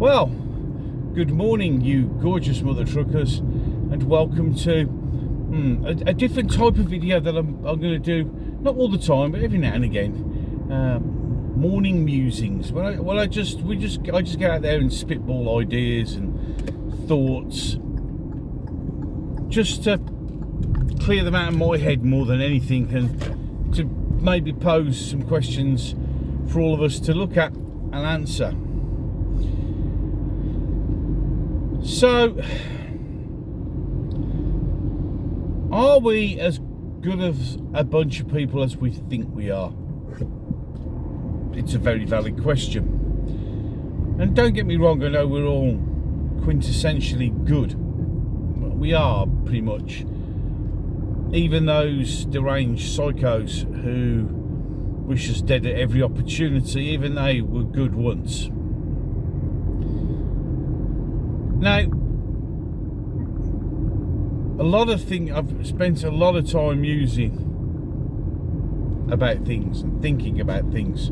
Well, good morning, you gorgeous mother truckers, and welcome to a different type of video that I'm going to do, not all the time, but every now and again. Morning musings. I just get out there and spitball ideas and thoughts, just to clear them out of my head more than anything, and to maybe pose some questions for all of us to look at and answer. So, are we as good as a bunch of people as we think we are? It's a very valid question. And don't get me wrong, I know we're all quintessentially good. We are, pretty much. Even those deranged psychos who wish us dead at every opportunity, even they were good once. Now, I've spent a lot of time musing about things and thinking about things.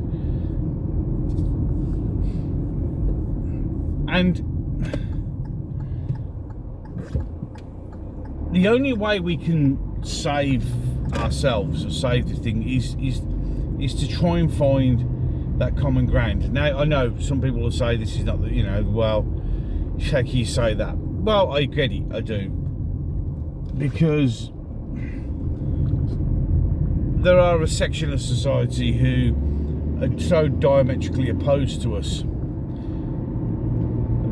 And the only way we can save ourselves or save the thing is to try and find that common ground. Now, I know some people will say this is not the, well, how can you say that? Well, I get it, I do. Because there are a section of society who are so diametrically opposed to us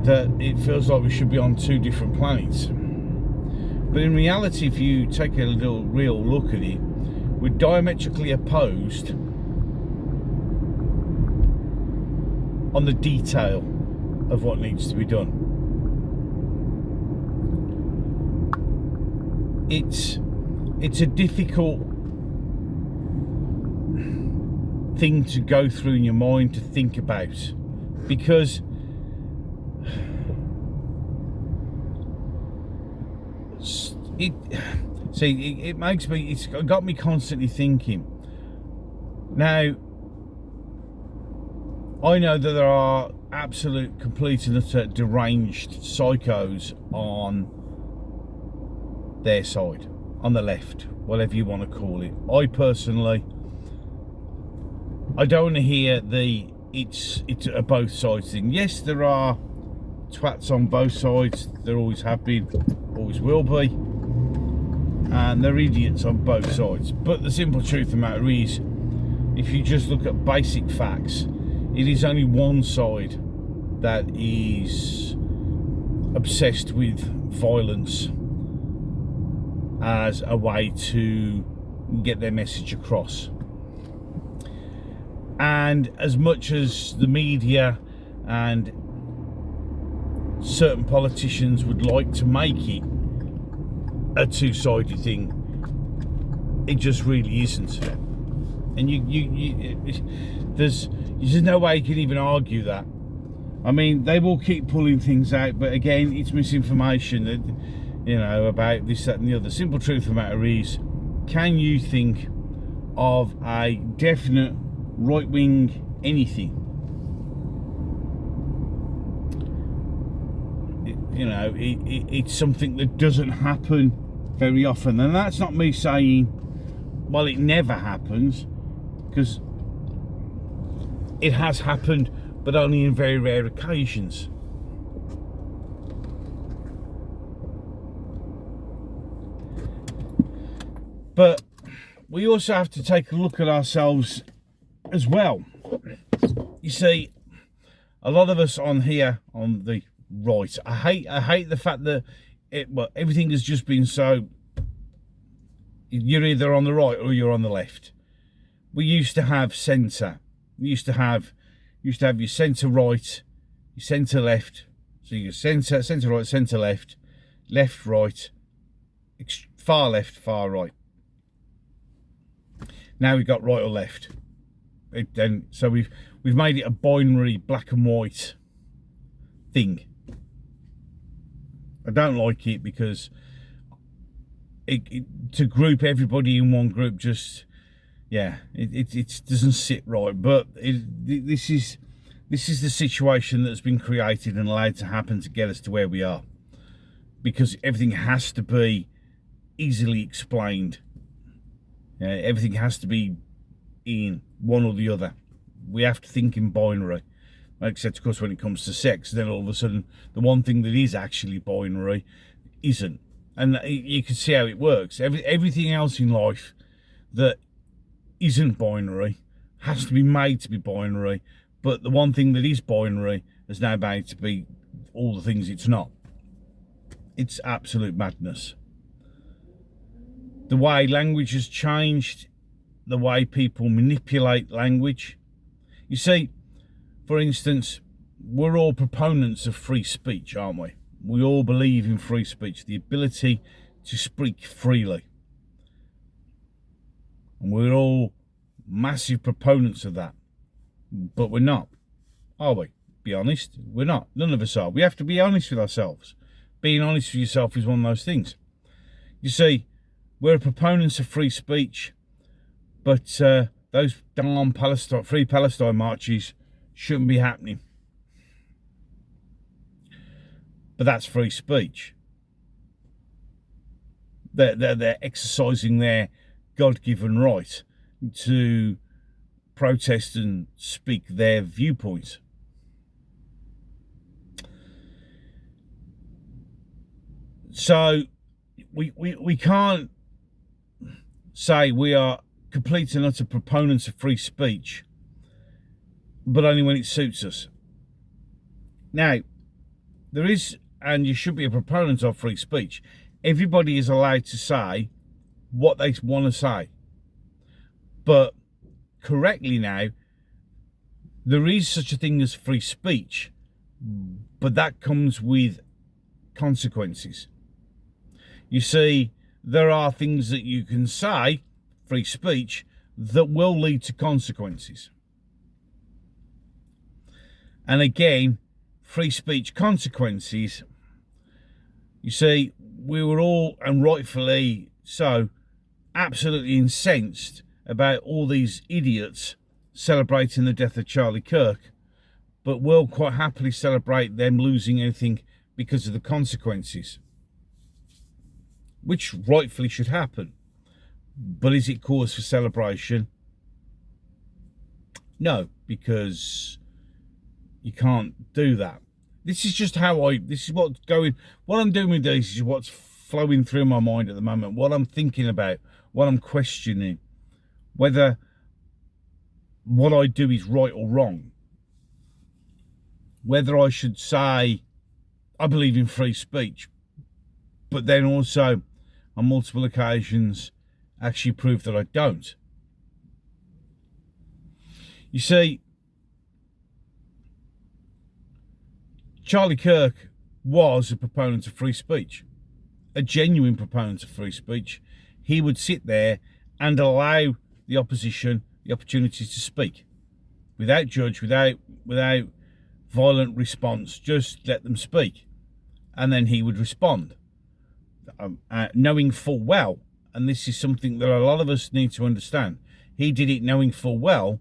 that it feels like we should be on two different planets. But in reality, if you take a little real look at it, we're diametrically opposed on the detail of what needs to be done. It's a difficult thing to go through in your mind, to think about, because it's got me constantly thinking. Now, I know that there are absolute, complete and utter deranged psychos on their side, on the left, whatever you want to call it. I personally, I don't want to hear it's a both sides thing. Yes, there are twats on both sides. There always have been, always will be, and they're idiots on both sides. But the simple truth of the matter is, if you just look at basic facts, it is only one side that is obsessed with violence as a way to get their message across. And as much as the media and certain politicians would like to make it a two-sided thing, it just really isn't. And there's no way you can even argue that. I mean, they will keep pulling things out, but again, it's misinformation that, about this, that and the other. Simple truth of the matter is, can you think of a definite right-wing anything? It's something that doesn't happen very often. And that's not me saying, well, it never happens, because it has happened, but only in very rare occasions. But we also have to take a look at ourselves as well. You see, a lot of us on here, on the right, I hate the fact that everything has just been so, you're either on the right or you're on the left. We used to have centre. We used to have your centre right, your centre left. So your centre right, centre left, left right, far left, far right. Now we've got right or left. So we've made it a binary black and white thing. I don't like it because to group everybody in one group just, it doesn't sit right. But this is This is the situation that's been created and allowed to happen to get us to where we are, because everything has to be easily explained. Everything has to be in one or the other. We have to think in binary, except of course when it comes to sex, then all of a sudden the one thing that is actually binary isn't. And you can see how it works. Everything else in life that isn't binary has to be made to be binary, but the one thing that is binary is now made to be all the things it's not. It's absolute madness. The way language has changed, the way people manipulate language. You see, for instance, we're all proponents of free speech, aren't we? We all believe in free speech, the ability to speak freely. And we're all massive proponents of that. But we're not, are we? Be honest, we're not. None of us are. We have to be honest with ourselves. Being honest with yourself is one of those things. You see, we're proponents of free speech, but those darn free Palestine marches shouldn't be happening. But that's free speech. They're exercising their God-given right to protest and speak their viewpoints. So we can't say we are complete and utter proponents of free speech, but only when it suits us. Now, there is, and you should be a proponent of free speech. Everybody is allowed to say what they want to say. But correctly now, there is such a thing as free speech, but that comes with consequences. You see, there are things that you can say, free speech, that will lead to consequences. And again, free speech consequences, you see, we were all, and rightfully so, absolutely incensed about all these idiots celebrating the death of Charlie Kirk, but we'll quite happily celebrate them losing anything because of the consequences, which rightfully should happen. But is it cause for celebration? No, because you can't do that. This is just how this is what's going, what I'm doing with these is what's flowing through my mind at the moment, what I'm thinking about, what I'm questioning, whether what I do is right or wrong, whether I should say I believe in free speech, but then also on multiple occasions actually prove that I don't. You see, Charlie Kirk was a proponent of free speech, a genuine proponent of free speech. He would sit there and allow the opposition the opportunity to speak without judge, without violent response. Just let them speak, and then he would respond, knowing full well, and this is something that a lot of us need to understand, he did it knowing full well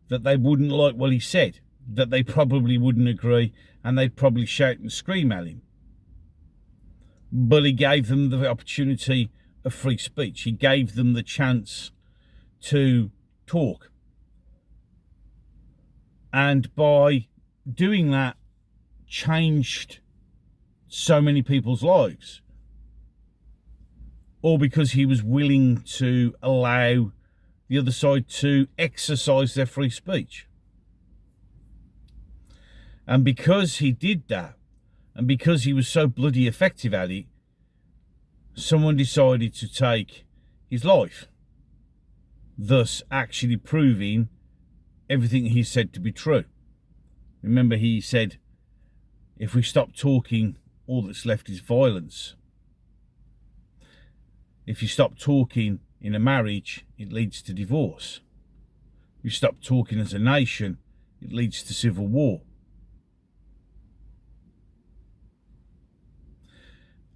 that they wouldn't like what he said, that they probably wouldn't agree, and they'd probably shout and scream at him. But he gave them the opportunity of free speech. He gave them the chance to talk. And by doing that, changed so many people's lives. All because he was willing to allow the other side to exercise their free speech. And because he did that, and because he was so bloody effective at it, someone decided to take his life, thus actually proving everything he said to be true. Remember, he said, if we stop talking, all that's left is violence. If you stop talking in a marriage, it leads to divorce. If you stop talking as a nation, it leads to civil war.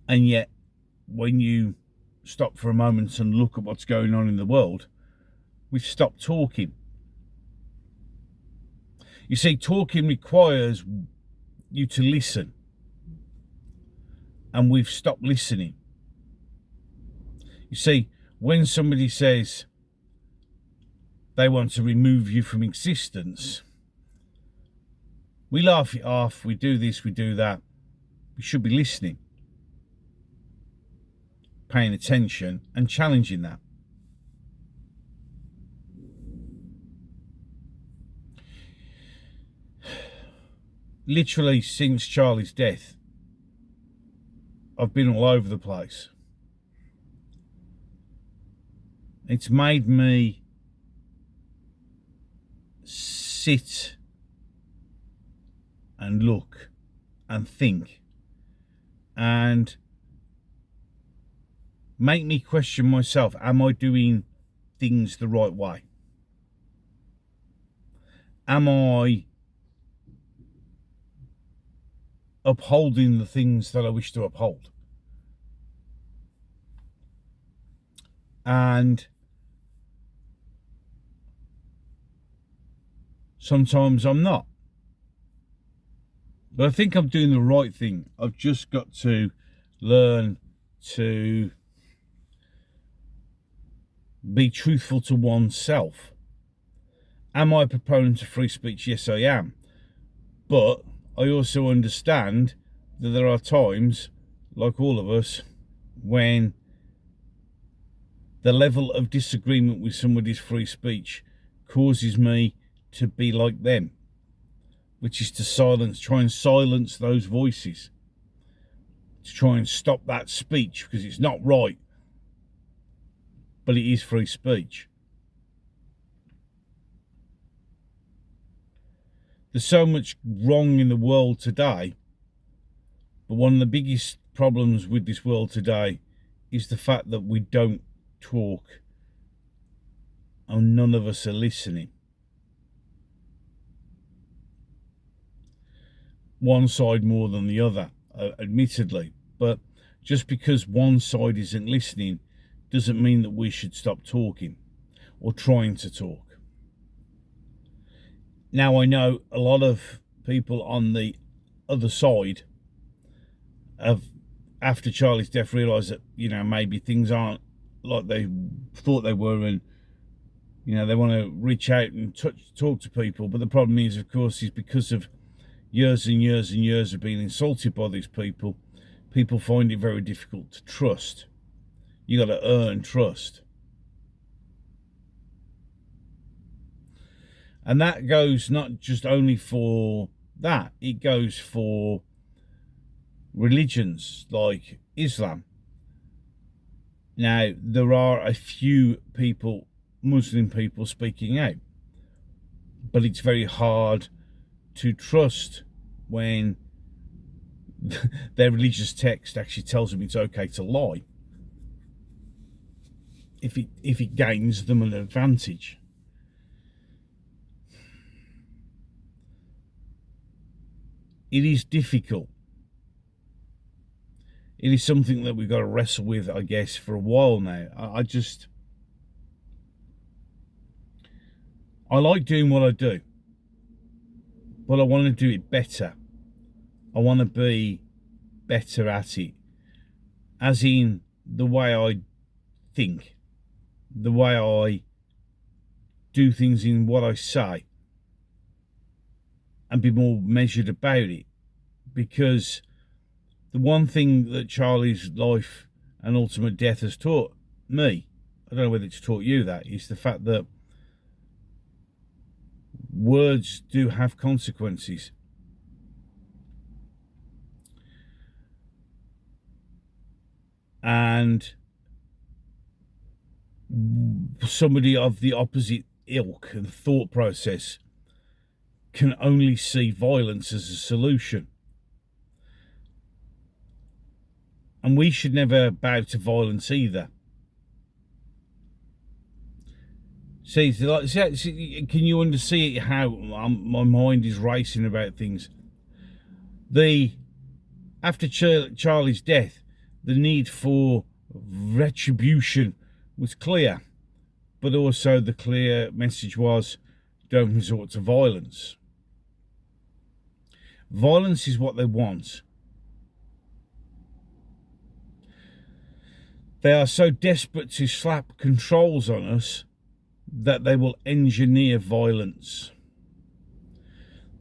And yet, when you stop for a moment and look at what's going on in the world, we've stopped talking. You see, talking requires you to listen, and we've stopped listening. You see, when somebody says they want to remove you from existence, we laugh it off, we do this, we do that. We should be listening, paying attention, and challenging that. Literally, since Charlie's death, I've been all over the place. It's made me sit and look and think and make me question myself. Am I doing things the right way? Am I upholding the things that I wish to uphold? And sometimes I'm not. But I think I'm doing the right thing. I've just got to learn to be truthful to oneself. Am I a proponent of free speech? Yes, I am. But I also understand that there are times, like all of us, when the level of disagreement with somebody's free speech causes me to be like them, which is to try and silence those voices, to try and stop that speech, because it's not right, but it is free speech. There's so much wrong in the world today, but one of the biggest problems with this world today is the fact that we don't talk and none of us are listening. One side more than the other, admittedly, but just because one side isn't listening doesn't mean that we should stop talking or trying to talk. Now, I know a lot of people on the other side have, after Charlie's death, realised that, maybe things aren't like they thought they were, and, they want to reach out and talk to people. But the problem is, of course, is because of years and years and years of being insulted by these people, people find it very difficult to trust. You got to earn trust. And that goes not just only for that, it goes for religions like Islam. Now, there are a few people, Muslim people, speaking out, but it's very hard to trust when their religious text actually tells them it's okay to lie if it gains them an advantage. It is difficult. It is something that we've got to wrestle with, I guess, for a while now. I like doing what I do, but I want to do it better. I want to be better at it, as in the way I think, the way I do things in what I say, and be more measured about it. Because the one thing that Charlie's life and ultimate death has taught me, I don't know whether it's taught you that, is the fact that words do have consequences. And somebody of the opposite ilk and thought process can only see violence as a solution. And we should never bow to violence either. See, can you see how my mind is racing about things? After Charlie's death, the need for retribution was clear, but also the clear message was, don't resort to violence. Violence is what they want. They are so desperate to slap controls on us that they will engineer violence.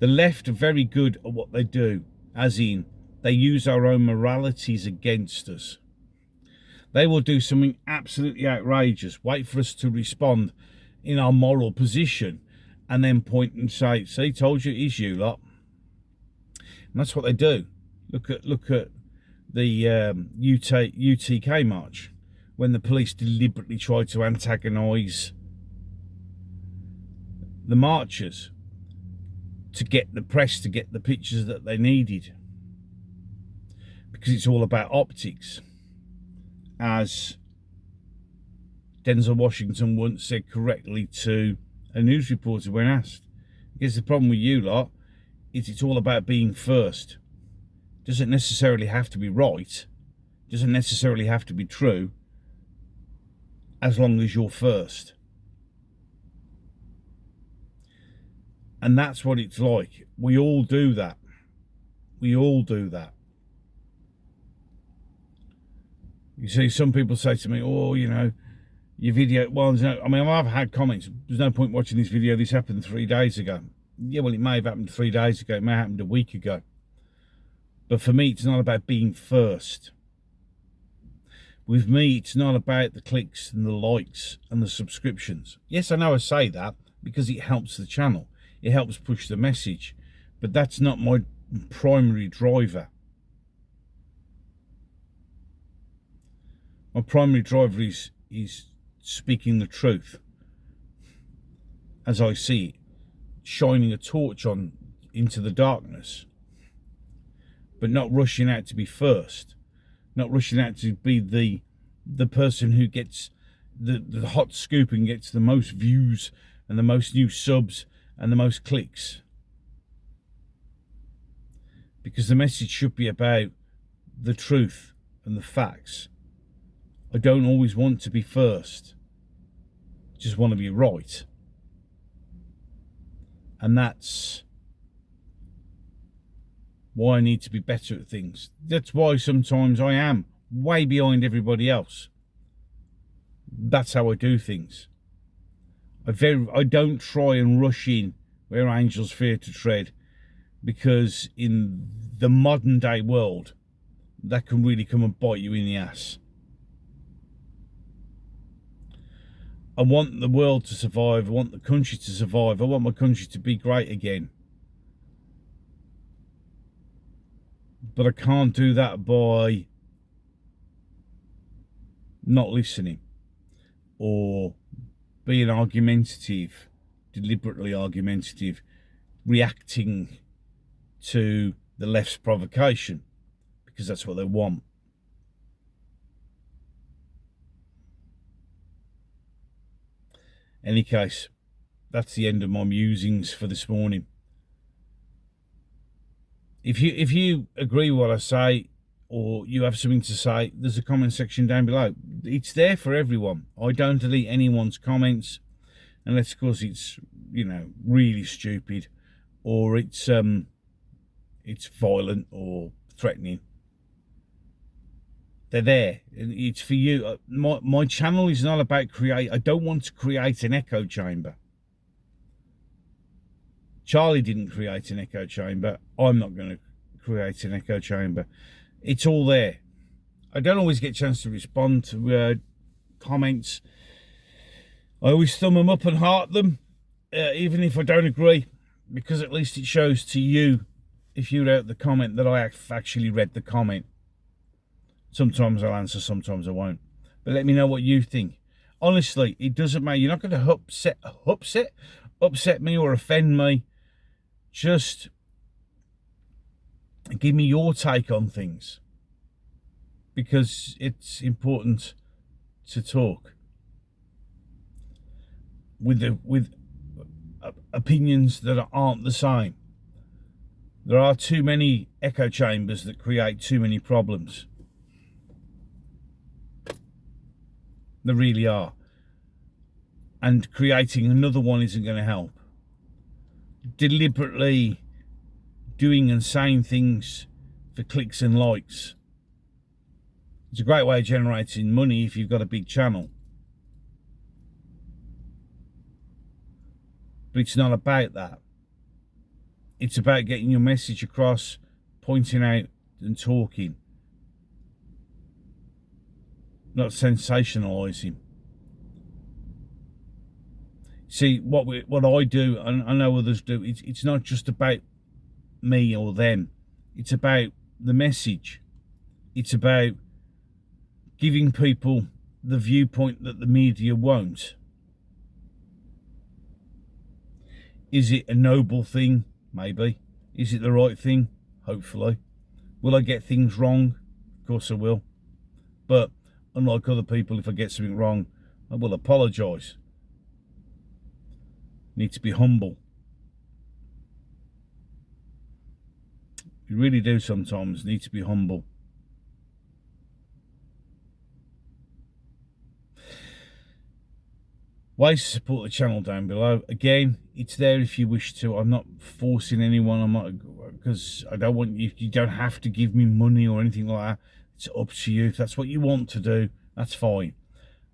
The left are very good at what they do, as in, they use our own moralities against us. They will do something absolutely outrageous, wait for us to respond in our moral position, and then point and say, see, told you, it's you lot. And that's what they do. Look at the UTK march, when the police deliberately tried to antagonise the marchers to get the press to get the pictures that they needed, because it's all about optics, as Denzel Washington once said correctly to a news reporter when asked. Because the problem with you lot is it's all about being first. Doesn't necessarily have to be right, doesn't necessarily have to be true, as long as you're first. And that's what it's like. We all do that. We all do that. You see, some people say to me, oh, you know, your video, well, I've had comments, there's no point watching this video, this happened 3 days ago. Yeah, well, it may have happened 3 days ago, it may have happened a week ago. But for me, it's not about being first. With me, it's not about the clicks and the likes and the subscriptions. Yes, I know I say that because it helps the channel. It helps push the message. But that's not my primary driver. My primary driver is speaking the truth as I see it, shining a torch on into the darkness, but not rushing out to be first, not rushing out to be the person who gets the hot scoop and gets the most views and the most new subs and the most clicks. Because the message should be about the truth and the facts. I don't always want to be first. I just want to be right. And that's why I need to be better at things. That's why sometimes I am way behind everybody else. That's how I do things. I don't try and rush in where angels fear to tread, because in the modern day world, that can really come and bite you in the ass. I want the world to survive. I want the country to survive. I want my country to be great again. But I can't do that by not listening or being argumentative, deliberately argumentative, reacting to the left's provocation, because that's what they want. Any case, that's the end of my musings for this morning. If you agree with what I say, or you have something to say, there's a comment section down below. It's there for everyone. I don't delete anyone's comments unless, of course, it's, you know, really stupid, or it's violent or threatening. They're there. It's for you. My channel is not about I don't want to create an echo chamber. Charlie didn't create an echo chamber. I'm not going to create an echo chamber. It's all there. I don't always get a chance to respond to comments. I always thumb them up and heart them, even if I don't agree, because at least it shows to you, if you wrote the comment, that I have actually read the comment. Sometimes I'll answer, sometimes I won't. But let me know what you think. Honestly, it doesn't matter. You're not going to upset me or offend me. Just give me your take on things, because it's important to talk with opinions that aren't the same. There are too many echo chambers that create too many problems. There really are. And creating another one isn't going to help. Deliberately doing and saying things for clicks and likes. It's a great way of generating money if you've got a big channel. But it's not about that. It's about getting your message across, pointing out and talking. Not sensationalising. See, what I do, and I know others do, it's not just about me or them. It's about the message. It's about giving people the viewpoint that the media won't. Is it a noble thing? Maybe. Is it the right thing? Hopefully. Will I get things wrong? Of course I will. But unlike other people, if I get something wrong, I will apologise. Need to be humble. You really do sometimes need to be humble. Ways to support the channel down below. Again, it's there if you wish to. I'm not forcing anyone. I'm not, because I don't want you. You don't have to give me money or anything like that. It's up to you. If that's what you want to do, that's fine.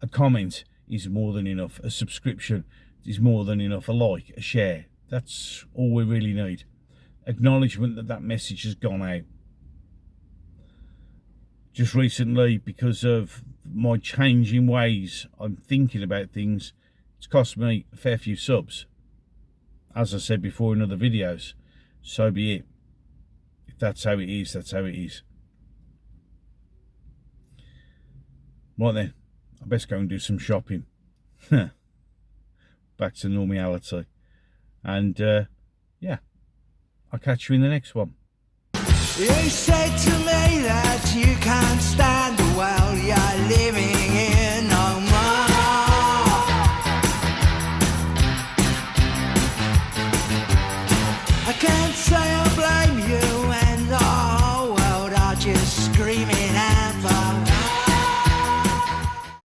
A comment is more than enough. A subscription is more than enough. A like, a share. That's all we really need. Acknowledgement that that message has gone out. Just recently, because of my changing ways, I'm thinking about things. It's cost me a fair few subs. As I said before in other videos, so be it. If that's how it is, that's how it is. Right then, I best go and do some shopping. Back to normality. And yeah, I'll catch you in the next one. You said to me that you can't stand the world you're living in no more. I can't say